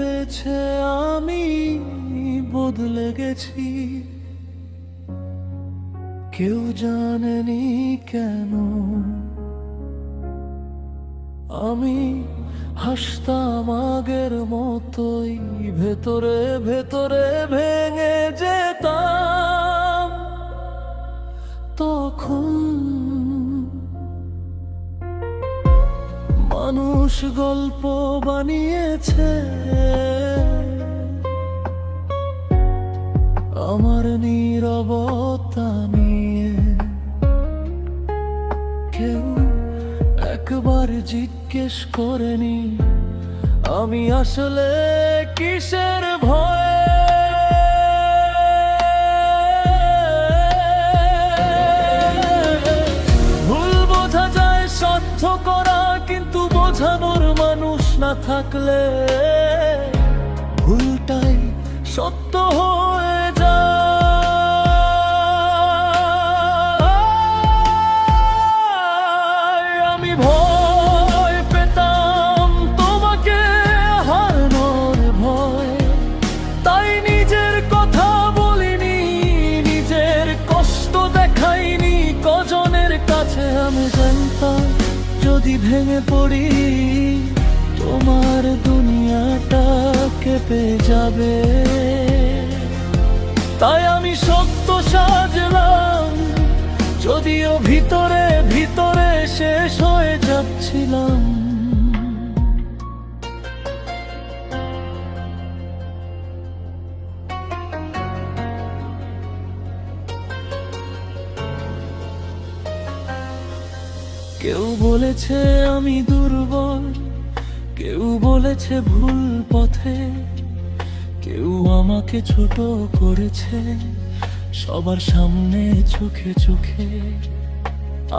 ভেবেছে আমি বদলে গেছি, কেউ জানেনি কেন। আমি হাসতাম আগের মতোই, ভেতরে ভেতরে ভেঙে যেতাম তখন। মানুষ গল্প বানিয়েছে আমার নীরবতা নিয়ে। কেউ একবার জিজ্ঞেস করেনি আমি আসলে কিসের ভয়ে। ভুল বোঝা যায় সহ্য করা, কিন্তু বোঝানোর মানুষ না থাকলে ভুলটাই সত্য হয়ে যায়। আমি ভয় পেতাম তোমাকে হারানোর ভয়, তাই নিজের কথা বলিনি, নিজের কষ্ট দেখাইনি কজনের কাছে। আমি জানতাম যদি ভেঙে পড়ি তোমার দুনিয়াটা কেঁপে যাবে, তাই আমি শক্ত সাজলাম, যদিও ভিতরে ভিতরে শেষ হয়ে যাচ্ছিলাম। কেউ বলেছে আমি দুর্বল, কেউ বলেছে ভুল পথে, কেউ আমাকে ছোট করেছে সবার সামনে চোখে চোখে।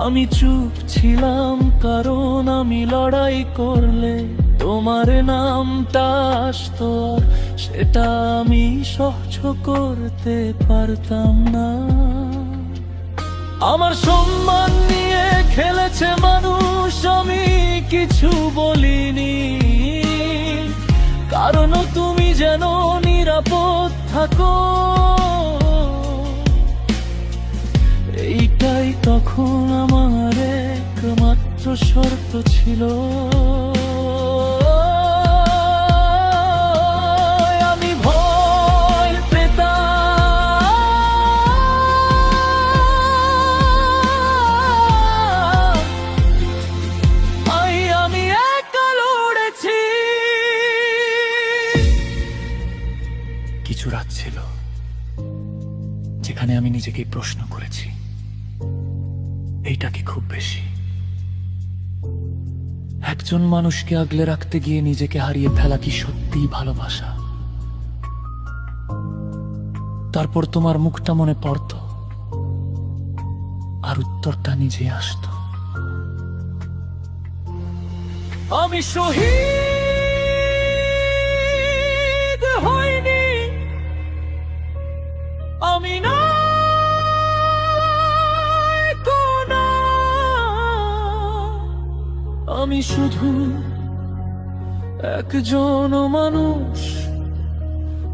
আমি চুপ ছিলাম কারণ আমি লড়াই করলে তোমার নামটা আসতো, আর সেটা আমি সহ্য করতে পারতাম না। আমার সম্মান নিয়ে খেলেছে মানুষ, আমি কিছু বলিনি, কারণ তুমি যেন নিরাপদ থাকো। এইটাই তখন আমার একমাত্র শর্ত ছিল। আমি ভয় পেতাম, আমি একা লড়েছি। কিছু রাত ছিল যেখানে আমি নিজেকে প্রশ্ন করেছি, এইটা কি খুব বেশি? একজন মানুষকে আগলে রাখতে গিয়ে নিজেকে হারিয়ে ফেলা কি সত্যিই ভালোবাসা? তারপর তোমার মুখটা মনে পড়তো, আর উত্তরটা নিজে আসতো। আমি শহীদ হইনি, আমি না, আমি শুধু একজন মানুষ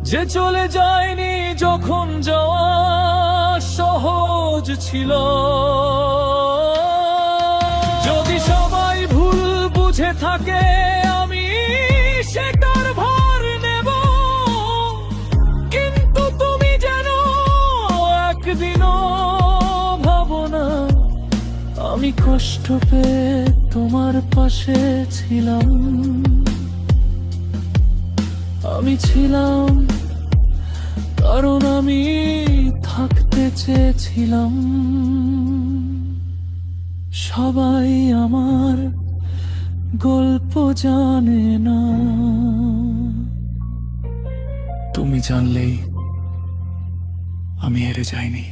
যে চলে যায়নি যখন যাওয়া সহজ ছিল। যদি সবাই ভুল বুঝে থাকে আমি সেটার ভার নেব, কিন্তু তুমি যেন একদিনও ভাবো না আমি কষ্ট পেয়ে তোমার পাশে ছিলাম। আমি ছিলাম কারণ আমি থাকতে চেয়েছিলাম। সবাই আমার গল্প জানে না, তুমি জানলেই আমি হেরে যাইনি।